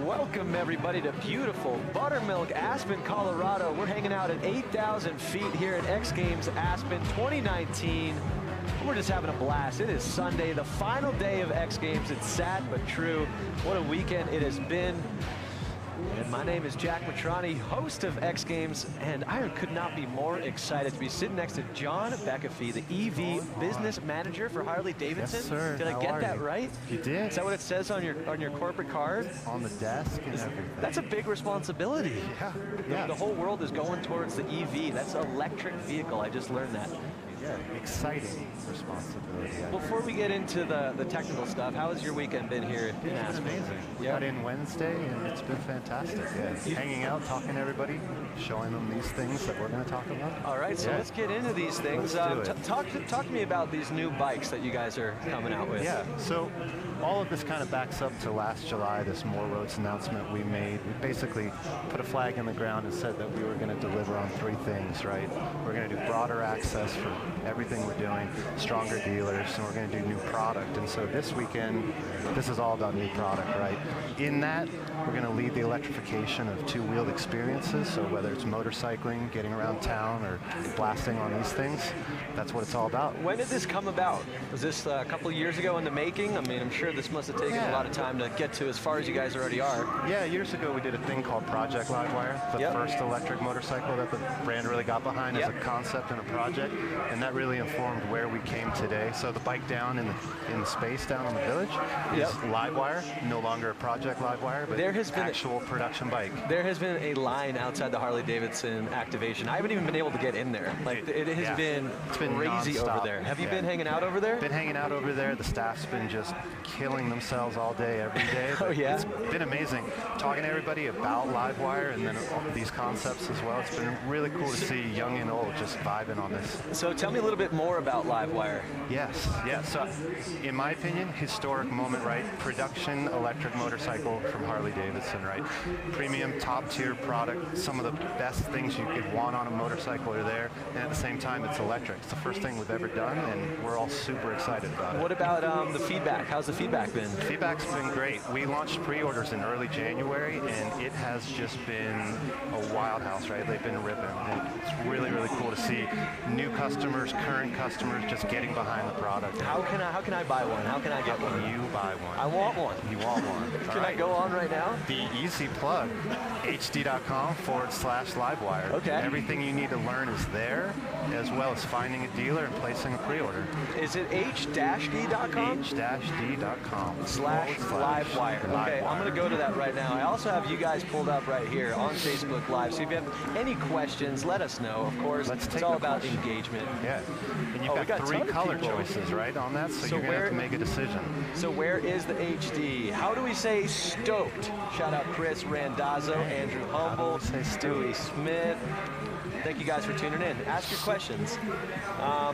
Welcome everybody to beautiful Buttermilk, Aspen, Colorado. We're hanging out at 8,000 feet here at X Games Aspen 2019. We're just having a blast. It is Sunday, the final day of X Games. It's sad but true. What a weekend it has been. And my name is Jack Matrani, host of X Games, and I could not be more excited to be sitting next to John Beckafee, the EV business manager for Harley-Davidson. Yes, sir. Did I get that right? You did. Is that what it says on your corporate card? On the desk and everything. That's a big responsibility. Yeah. The whole world is going towards the EV. That's an electric vehicle. I just learned that. Yeah, exciting responsibility. Before we get into the technical stuff, how has your weekend been here in Aspen? It's been amazing. We Yeah. got in Wednesday and it's been fantastic. Yeah. Hanging out, talking to everybody, showing them these things that we're going to talk about. All right, so let's get into these things. Let's do it. Talk to me about these new bikes that you guys are coming out with. Yeah, so all of this kind of backs up to last July, this More Roads announcement we made. We basically put a flag in the ground and said that we were going to deliver on three things, right? We're going to do broader access for everything we're doing, stronger dealers, and we're going to do new product. And so this weekend, this is all about new product, right? In that, we're going to lead the electrification of two-wheeled experiences. So whether it's motorcycling, getting around town, or blasting on these things, that's what it's all about. When did this come about? Was this a couple of years ago in the making? I mean, I'm sure this must have taken a lot of time to get to as far as you guys already are. Yeah, years ago we did a thing called Project Livewire, the first electric motorcycle that the brand really got behind as a concept and a project, and that really informed where we came today. So the bike down in the space down on the village is Livewire, no longer a Project Livewire, but there has been actual production bike. There has been a line outside the Harley-Davidson activation. I haven't even been able to get in there. Like it has been crazy nonstop. Over there. Have you been hanging out over there? Been hanging out over there. The staff's been just killing themselves all day, every day. It's been amazing. Talking to everybody about Livewire and then all these concepts as well. It's been really cool to see young and old just vibing on this. So tell me a little bit more about Livewire. Yes. So in my opinion, historic moment, right? Production electric motorcycle from Harley-Davidson, right? Premium, top-tier product. Some of the best things you could want on a motorcycle are there, and at the same time, it's electric. It's the first thing we've ever done, and we're all super excited about it. What about the feedback? How's the feedback been? Feedback's been great. We launched pre-orders in early January, and it has just been a wild house, right? They've been ripping. And it's really, really cool to see new customers, current customers, just getting behind the product. How can I buy one? How can I get one? You buy one. I want one. You want one. Can I go on right now? The easy plug, hd.com/livewire. Okay. Everything you need to learn is there, as well as finding a dealer and placing a pre-order. Is it h-d.com? h-d.com/livewire. Okay, I'm going to go to that right now. I also have you guys pulled up right here on Facebook Live. So if you have any questions, let us know. Of course, it's all about engagement. Yeah. And you've got three color choices, right, on that, so you're going to have to make a decision. So where is the HD? How do we say stoked? Shout out Chris Randazzo, Andrew Humble, Stewie Smith. Thank you guys for tuning in. Ask your questions.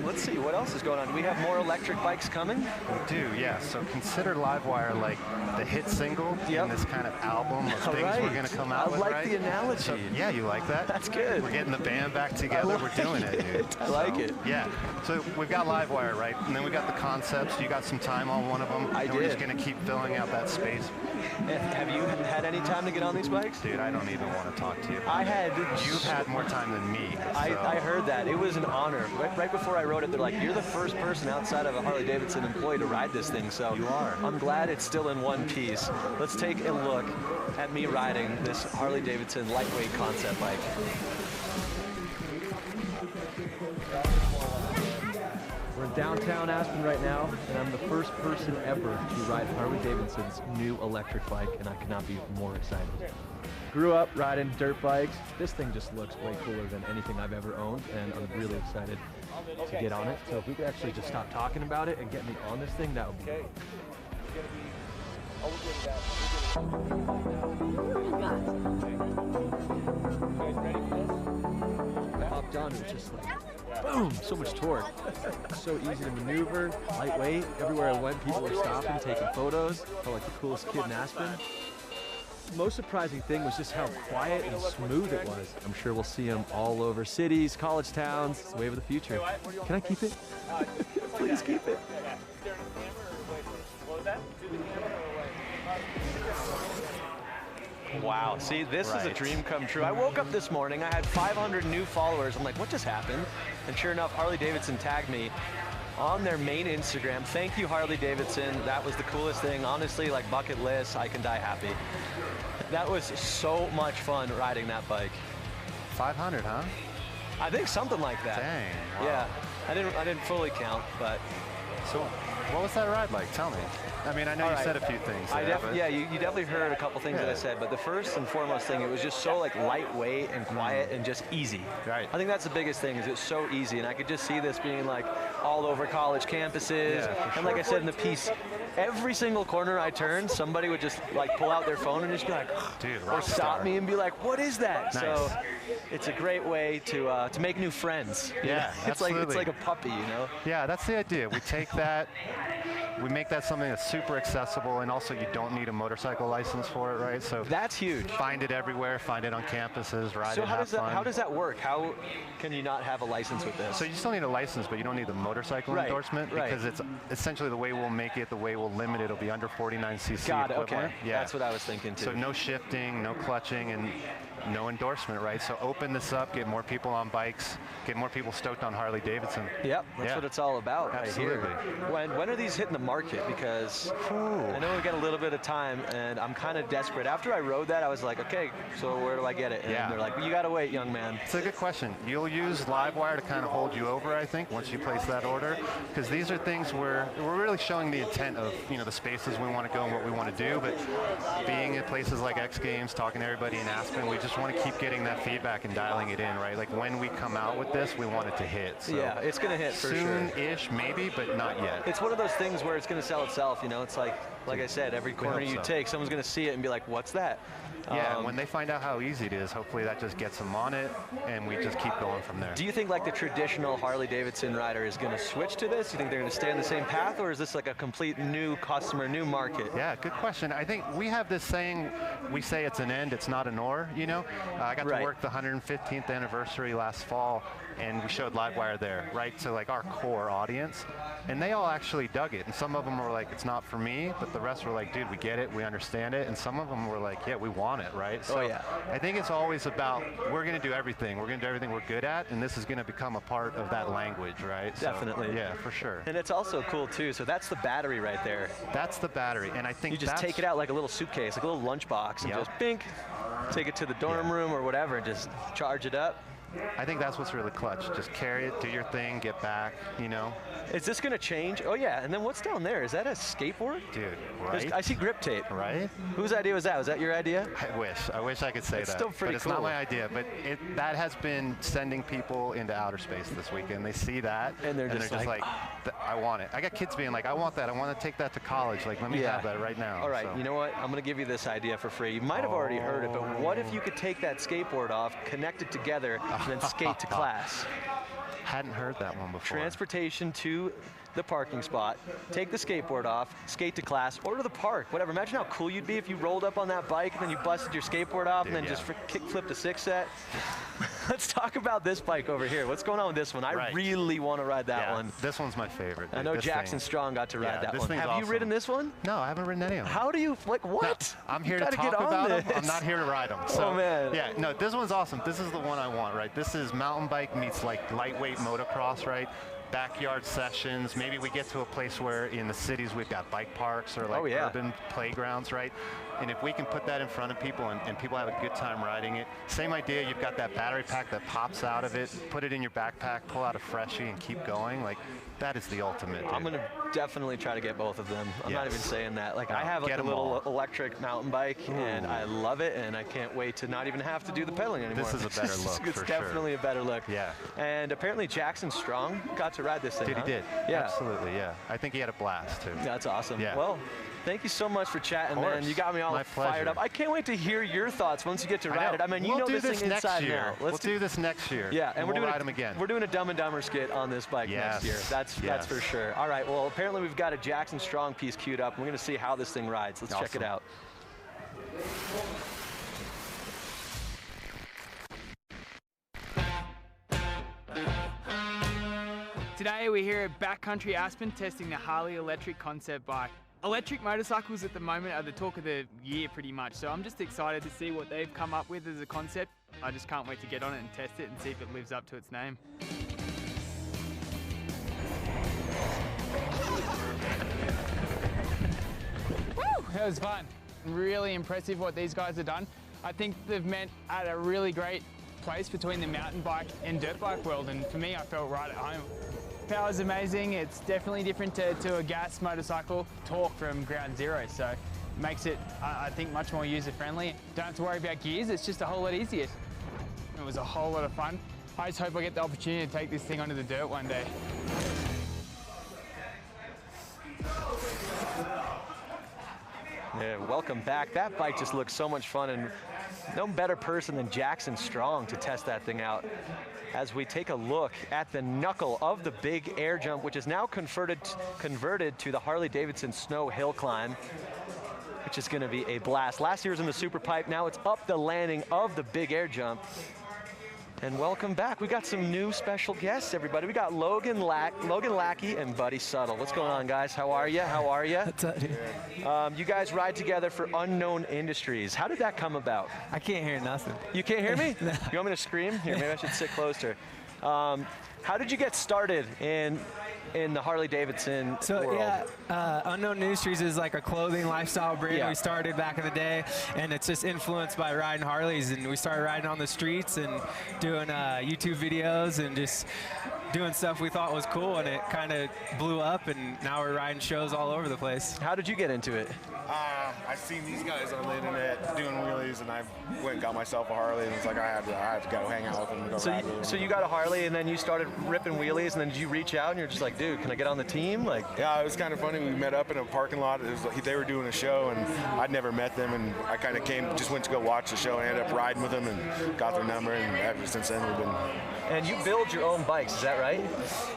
Let's see, what else is going on? Do we have more electric bikes coming? We do, yeah. So consider Livewire like the hit single in this kind of album of things we're going to come out with, I like the analogy. So, yeah, you like that? That's good. We're getting the band back together. We're doing it, dude. I like it. Yeah. So we've got Livewire, right? And then we got the concepts. You got some time on one of them. We're just going to keep filling out that space. Have you had any time to get on these bikes? Dude, I don't even want to talk to you. You've had more time than me. So. I heard that. It was an honor. Right before I wrote it, they're like, you're the first person outside of a Harley-Davidson employee to ride this thing. So you are. I'm glad it's still in one piece. Let's take a look at me riding this Harley-Davidson lightweight concept bike. We're in downtown Aspen right now, and I'm the first person ever to ride Harley-Davidson's new electric bike, and I could not be more excited. Grew up riding dirt bikes. This thing just looks way cooler than anything I've ever owned, and I'm really excited to get on it. So if we could actually just stop talking about it and get me on this thing, that would be great. I hopped on, it was just like, boom, so much torque. So easy to maneuver, lightweight. Everywhere I went, people were stopping, taking photos. Felt like the coolest kid in Aspen. most surprising thing was just how quiet and smooth it was. I'm sure we'll see them all over cities, college towns. It's the wave of the future. Can I keep it? Please keep it. Wow, see, this is a dream come true. I woke up this morning, I had 500 new followers. I'm like, what just happened? And sure enough, Harley-Davidson tagged me on their main Instagram. Thank you, Harley-Davidson. That was the coolest thing. Honestly, like bucket list, I can die happy. That was so much fun riding that bike. 500, huh? I think something like that. Dang. Wow. Yeah, I didn't fully count, but. So what was that ride like? Tell me. I mean, I know you said a few things there, yeah, you definitely heard a couple things that I said, but the first and foremost thing, it was just so like lightweight and quiet and just easy. Right. I think that's the biggest thing, is it's so easy, and I could just see this being like all over college campuses. Yeah, and like I said in the piece, every single corner I turned, somebody would just like pull out their phone and just be like, dude, or stop me and be like, what is that? Nice. So it's a great way to make new friends. Yeah, it's like a puppy, you know? Yeah, that's the idea. We take that, we make that something that's super accessible, and also you don't need a motorcycle license for it, right? So that's huge. Find it everywhere, find it on campuses, ride it, have fun. How does that work? How can you not have a license with this? So you still need a license, but you don't need the motorcycle endorsement, because it's essentially the way we'll make it, the way we'll limit it, it'll be under 49cc Got it, equivalent. okay. Yeah. That's what I was thinking too. So no shifting, no clutching, and no endorsement, right? So open this up, get more people on bikes, get more people stoked on Harley-Davidson. Yep, that's what it's all about. Absolutely. Right here. When are these hitting the market? Because I know we've got a little bit of time, and I'm kind of desperate. After I rode that, I was like, okay, so where do I get it? And they're like, well, you got to wait, young man. It's a good question. You'll use Livewire to kind of hold you over, I think, once you place that order, because these are things where we're really showing the intent of, you know, the spaces we want to go and what we want to do, but being at places like X Games, talking to everybody in Aspen, we just want to keep getting that feedback and dialing it in, right? Like when we come out with this, we want it to hit. So yeah, it's going to hit for sure. Soon-ish, maybe, but not yet. It's one of those things where it's going to sell itself, you know? It's like I said, every corner you take, someone's going to see it and be like, what's that? Yeah, when they find out how easy it is, hopefully that just gets them on it, and we just keep going from there. Do you think like the traditional Harley-Davidson rider is going to switch to this? Do you think they're going to stay on the same path, or is this like a complete new customer, new market? Yeah, good question. I think we have this saying, we say it's an end, it's not an or, you know? I got to work the 115th anniversary last fall, and we showed Livewire there, right? So like our core audience, and they all actually dug it. And some of them were like, it's not for me, but the rest were like, dude, we get it, we understand it. And some of them were like, yeah, we want it, right? So I think it's always about, we're going to do everything. We're going to do everything we're good at, and this is going to become a part of that language, right? Definitely. So, yeah, for sure. And it's also cool too. So that's the battery right there. That's the battery, and I think you just take it out like a little suitcase, like a little lunchbox, and just bink, take it to the dorm room or whatever, and just charge it up. I think that's what's really clutch. Just carry it, do your thing, get back, you know. Is this going to change? Oh, yeah. And then what's down there? Is that a skateboard? Dude, right? I see grip tape. Right? Whose idea was that? Was that your idea? I wish I could say it's that. Still pretty but it's cool. not my idea. But that has been sending people into outer space this weekend. They see that, and they're just like I want it. I got kids being like, I want that. I want to take that to college. Like, let me have that right now. All right, you know what? I'm going to give you this idea for free. You might have already heard it, but what if you could take that skateboard off, connect it together, and then skate to class? Hadn't heard that one before. Transportation to the parking spot, take the skateboard off, skate to class, or to the park, whatever. Imagine how cool you'd be if you rolled up on that bike and then you busted your skateboard off and then just kick flipped a six set. Let's talk about this bike over here. What's going on with this one? I really want to ride that one. This one's my favorite. Dude. I know Jackson Strong got to ride that one. Have you ridden this one? No, I haven't ridden any of them. How do you, like, what? No, I'm here to talk about them. I'm not here to ride them. So, man. Yeah, no, this one's awesome. This is the one I want, right? This is mountain bike meets like lightweight motocross, right? Backyard sessions. Maybe we get to a place where in the cities we've got bike parks or like urban playgrounds, right? And if we can put that in front of people and people have a good time riding it, same idea, you've got that battery pack that pops out of it, put it in your backpack, pull out a freshie and keep going. Like, that is the ultimate, dude. I'm going to definitely try to get both of them. I'm not even saying that. Like, I have like a little electric mountain bike, and I love it, and I can't wait to not even have to do the pedaling anymore. This is a better look, It's definitely a better look. Yeah. And apparently Jackson Strong got to ride this thing, Dude, he did. Yeah. Absolutely, yeah. I think he had a blast, too. That's awesome. Yeah. Well, thank you so much for chatting, man. You got me all fired up. I can't wait to hear your thoughts once you get to ride it. I mean, you know this thing inside and out. We'll do this next year. Yeah, and we'll ride them again. We're doing a Dumb and Dumber skit on this bike next year. That's for sure. All right, well, apparently we've got a Jackson Strong piece queued up. We're going to see how this thing rides. Let's check it out. Today we're here at Backcountry Aspen testing the Harley electric concept bike. Electric motorcycles at the moment are the talk of the year pretty much, so I'm just excited to see what they've come up with as a concept. I just can't wait to get on it and test it and see if it lives up to its name. Woo! That was fun. Really impressive what these guys have done. I think they've met at a really great place between the mountain bike and dirt bike world, and for me I felt right at home. Power's amazing. It's definitely different to a gas motorcycle. Torque from ground zero, so it makes it, I think, much more user-friendly. Don't have to worry about gears, it's just a whole lot easier. It was a whole lot of fun. I just hope I get the opportunity to take this thing onto the dirt one day. Yeah, welcome back. That bike just looks so much fun, and no better person than Jackson Strong to test that thing out. As we take a look at the knuckle of the big air jump, which is now converted to the Harley-Davidson snow hill climb, which is gonna be a blast. Last year was in the super pipe, now it's up the landing of the big air jump. And welcome back. We got some new special guests, everybody. We got Logan Lackey and Buddy Suttle. What's going on, guys? How are you? How are you? What's up, dude? You guys ride together for Unknown Industries. How did that come about? I can't hear nothing. You can't hear me? No. You want me to scream? Here, maybe I should sit closer. How did you get started in the Harley-Davidson world? Yeah, Unknown Industries is like a clothing lifestyle brand we started back in the day, and it's just influenced by riding Harleys, and we started riding on the streets and doing YouTube videos and just doing stuff we thought was cool, and it kind of blew up, and now we're riding shows all over the place. How did you get into it? I've seen these guys on the internet doing wheelies, and I went and got myself a Harley, and it's like I had to go hang out with them and go ride with them. So you got a Harley, and then you started ripping wheelies, and then did you reach out and you're just like, dude, can I get on the team? Like, yeah, it was kind of funny. We met up in a parking lot. It was like they were doing a show, and I'd never met them, and I kind of just went to go watch the show, and ended up riding with them and got their number, and ever since then we've been. And you build your own bikes, is that right?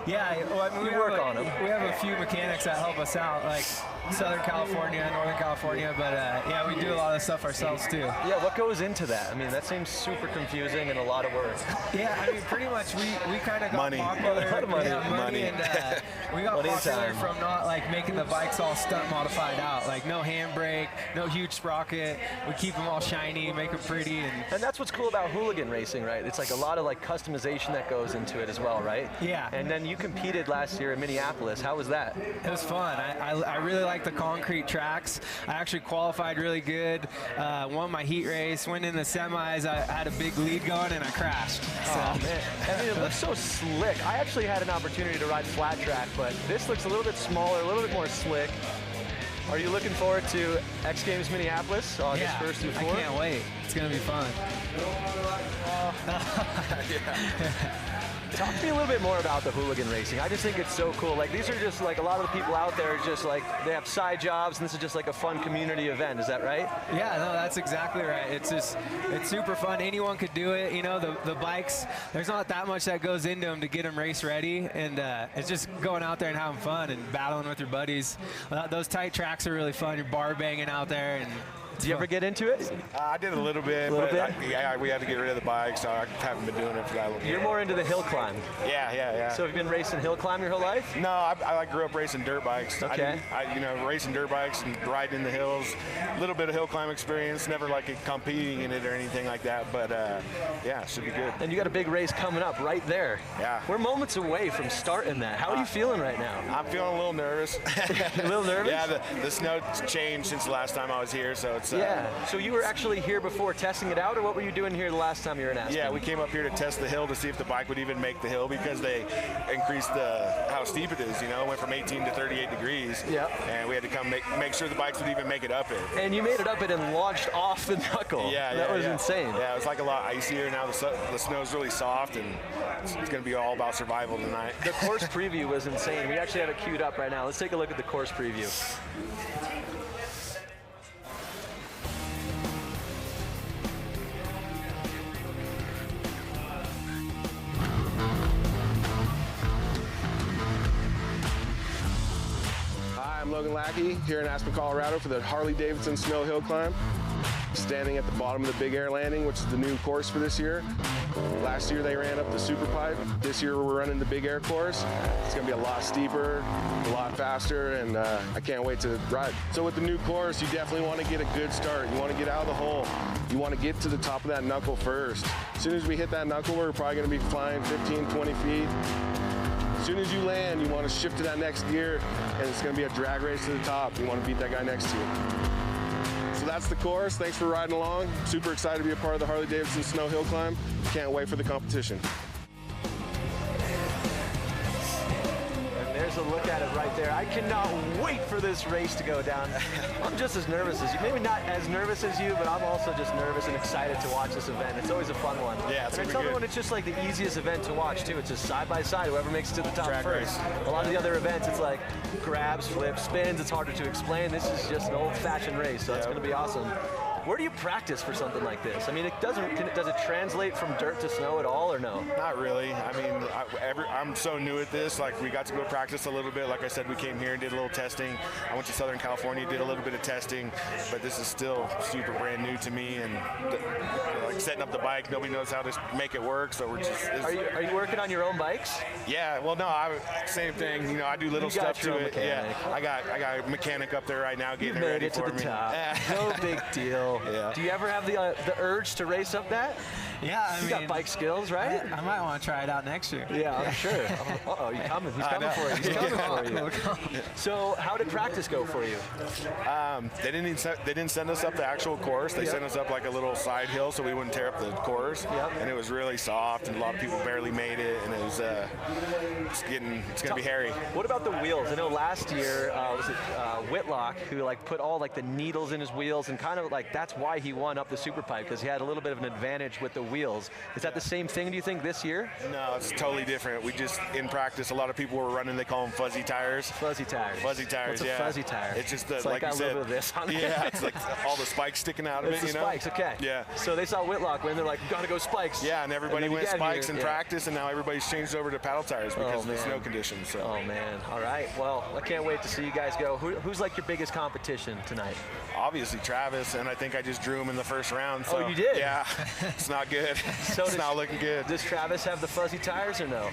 Yeah, well, I mean, we work on them. We have a few mechanics that help us out, like Southern California, Northern California, but yeah, we do a lot of stuff ourselves too. Yeah, what goes into that? I mean, that seems super confusing and a lot of work. Yeah, I mean, pretty much we kind of got popular. A lot of money. Yeah, money. And we got money popular from not like making the bikes all stunt modified out, like no handbrake, no huge sprocket. We keep them all shiny, make them pretty. And that's what's cool about hooligan racing, right? It's like a lot of like customization that goes into it as well, right? Yeah. And then you competed last year in Minneapolis. How was that? It was fun. I really like the concrete tracks. I actually qualified really good, won my heat race, went in the semis. I had a big lead going and I crashed. Oh man, I mean, it looks so slick. I actually had an opportunity to ride flat track, but this looks a little bit smaller, a little bit more slick. Are you looking forward to X Games Minneapolis, August 1st through 4th? I can't wait. It's going to be fun. Talk to me a little bit more about the hooligan racing. I just think it's so cool. Like, these are just like a lot of the people out there are just like, they have side jobs, and this is just like a fun community event. Is that right? Yeah, no, that's exactly right. It's super fun. Anyone could do it. You know, the bikes, there's not that much that goes into them to get them race ready, and it's just going out there and having fun and battling with your buddies. Those tight tracks are really fun. You're bar banging out there, and did you ever get into it? I did a little bit. Yeah, we had to get rid of the bike, so I haven't been doing it for that long. You're more into the hill climb. Yeah. So have you been racing hill climb your whole life? No, I grew up racing dirt bikes. Okay. Racing dirt bikes and riding in the hills. A little bit of hill climb experience, never like competing in it or anything like that, but yeah, should be good. And you got a big race coming up right there. Yeah. We're moments away from starting that. How are you feeling right now? I'm feeling a little nervous. A little nervous? Yeah, the snow's changed since the last time I was here, so it's yeah. So you were actually here before testing it out, or what were you doing here the last time you were in Aspen? Yeah, we came up here to test the hill to see if the bike would even make the hill, because they increased how steep it is. You know, it went from 18 to 38 degrees. Yeah. And we had to come make sure the bikes would even make it up it. And you made it up it and launched off the knuckle. Yeah, that was insane. Yeah, it was like a lot icier. Now the snow's really soft, and it's going to be all about survival tonight. The course preview was insane. We actually have it queued up right now. Let's take a look at the course preview. I'm Logan Lackey here in Aspen, Colorado for the Harley-Davidson Snow Hill Climb. standing at the bottom of the Big Air Landing, which is the new course for this year. Last year they ran up the Super Pipe. This year we're running the Big Air course. It's gonna be a lot steeper, a lot faster, and I can't wait to ride. So with the new course, you definitely want to get a good start. You want to get out of the hole. You want to get to the top of that knuckle first. As soon as we hit that knuckle, we're probably gonna be flying 15, 20 feet. As soon as you land, you want to shift to that next gear, and it's going to be a drag race to the top. You want to beat that guy next to you. So that's the course. Thanks for riding along. Super excited to be a part of the Harley-Davidson Snow Hill Climb. Can't wait for the competition. There's a look at it right there. I cannot wait for this race to go down. I'm just as nervous as you. Maybe not as nervous as you, but I'm also just nervous and excited to watch this event. It's always a fun one. Yeah, it's and I tell everyone it's just like the easiest event to watch too. It's just side by side, whoever makes it to the top Track first. race. A lot of the other events, it's like grabs, flips, spins. It's harder to explain. This is just an old-fashioned race, so it's going to be awesome. Where do you practice for something like this? I mean, does it translate from dirt to snow at all, or no? Not really. I mean, I'm so new at this. Like, we got to go practice a little bit. Like I said, we came here and did a little testing. I went to Southern California, did a little bit of testing, but this is still super brand new to me. And like setting up the bike, nobody knows how to make it work. So we're just. Are you working on your own bikes? Yeah. Well, no. Same thing. You know, I do little stuff to it. Mechanic. Yeah. I got a mechanic up there right now getting it ready for me. You made it to the top. No big deal. Yeah. Do you ever have the urge to race up that? Yeah, you got bike skills, right? I might want to try it out next year. Yeah, I'm sure. Uh-oh, he's coming. He's coming for you. He's coming for you. So how did practice go for you? They didn't send us up the actual course. They sent us up like a little side hill so we wouldn't tear up the course. And it was really soft, and a lot of people barely made it, and it was it's gonna be hairy. What about the wheels? I know last year was it Whitlock who like put all like the needles in his wheels, and kind of like that's why he won up the Super Pipe, because he had a little bit of an advantage with the wheels. Is that the same thing, do you think, this year? No, it's totally different. We just, in practice, a lot of people were running, they call them fuzzy tires. Fuzzy tires. Fuzzy tires, What's a fuzzy tire? It's just the, it's like you you said. Of this on it. Yeah, it's like all the spikes sticking out of it's it, the you know? Spikes, okay. Yeah. So they saw Whitlock win, they're like, gotta go spikes. Yeah, and everybody went spikes in yeah. practice, and now everybody's changed over to paddle tires because of the snow conditions. So. Oh, man. All right. Well, I can't wait to see you guys go. Who's like your biggest competition tonight? Obviously Travis, and I think I just drew him in the first round. So, oh, you did? Yeah. It's not good. So it's not looking good. Does Travis have the fuzzy tires or no?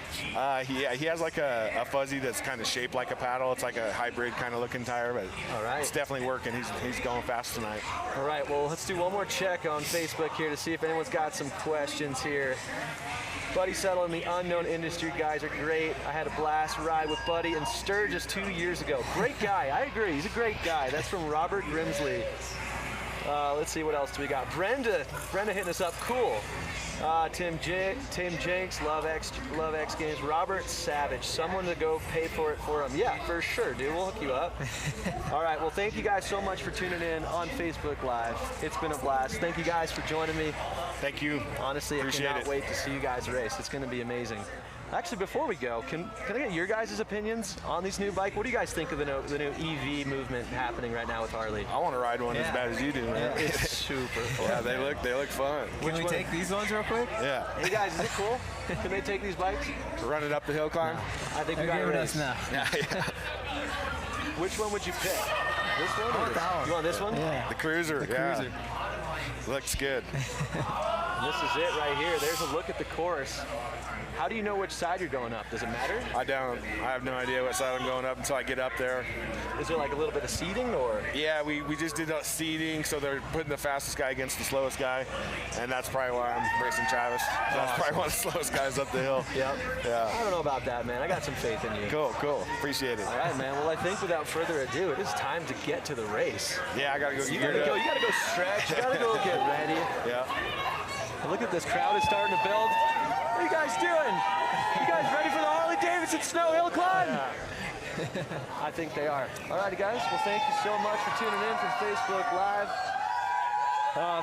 He has like a fuzzy that's kind of shaped like a paddle. It's like a hybrid kind of looking tire, but it's definitely working. He's going fast tonight. All right, well, let's do one more check on Facebook here to see if anyone's got some questions here. Buddy Settle and the Unknown Industry guys are great. I had a blast ride with Buddy and Sturgis 2 years ago. Great guy, I agree, he's a great guy. That's from Robert Grimsley. Let's see, what else do we got? Brenda hitting us up, cool. Tim Jenks, love X Games. Robert Savage, someone to go pay for it for him. Yeah, for sure, dude. We'll hook you up. All right, well, thank you guys so much for tuning in on Facebook Live. It's been a blast. Thank you guys for joining me. Thank you. Honestly, I cannot wait to see you guys race. It's going to be amazing. Actually, before we go, can I get your guys' opinions on these new bikes? What do you guys think of the new EV movement happening right now with Harley? I want to ride one as bad as you do, man. It's super fun. Yeah, they look fun. Can we take these ones real quick? Yeah. Hey guys, is it cool? Can they take these bikes? Run it up the hill climb? I think we got a race. now. Yeah. Which one would you pick? This one or that one? You want this one? Yeah. The Cruiser. The Cruiser. Looks good. This is it right here. There's a look at the course. How do you know which side you're going up? Does it matter? I don't. I have no idea what side I'm going up until I get up there. Is there like a little bit of seating or? Yeah, we just did seating, so they're putting the fastest guy against the slowest guy, and that's probably why I'm racing Travis. That's probably one of the slowest guys up the hill. Yep. Yeah. I don't know about that, man. I got some faith in you. Cool. Appreciate it. All right, man. Well, I think without further ado, it is time to get to the race. Yeah, I gotta go. You gotta go stretch. You gotta go get ready. Yeah. Look at this crowd is starting to build. What are you guys doing? You guys ready for the Harley-Davidson Snow Hill Climb? Yeah. I think they are. All righty, guys. Well, thank you so much for tuning in from Facebook Live.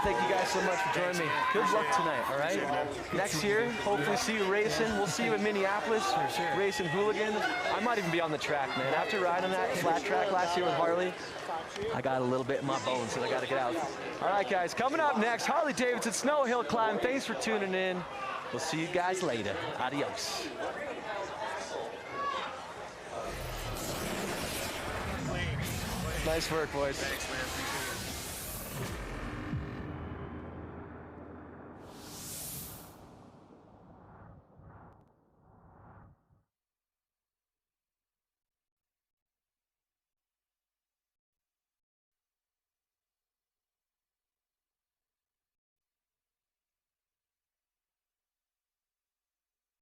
Thank you guys so much for joining me. Good luck tonight, all right? Next year, hopefully see you racing. We'll see you in Minneapolis, racing Hooligan. I might even be on the track, man. After riding that flat track last year with Harley, I got a little bit in my bones, so I got to get out. All right, guys, coming up next, Harley-Davidson Snow Hill Climb. Thanks for tuning in. We'll see you guys later. Adios. Nice work, boys. Thanks, man.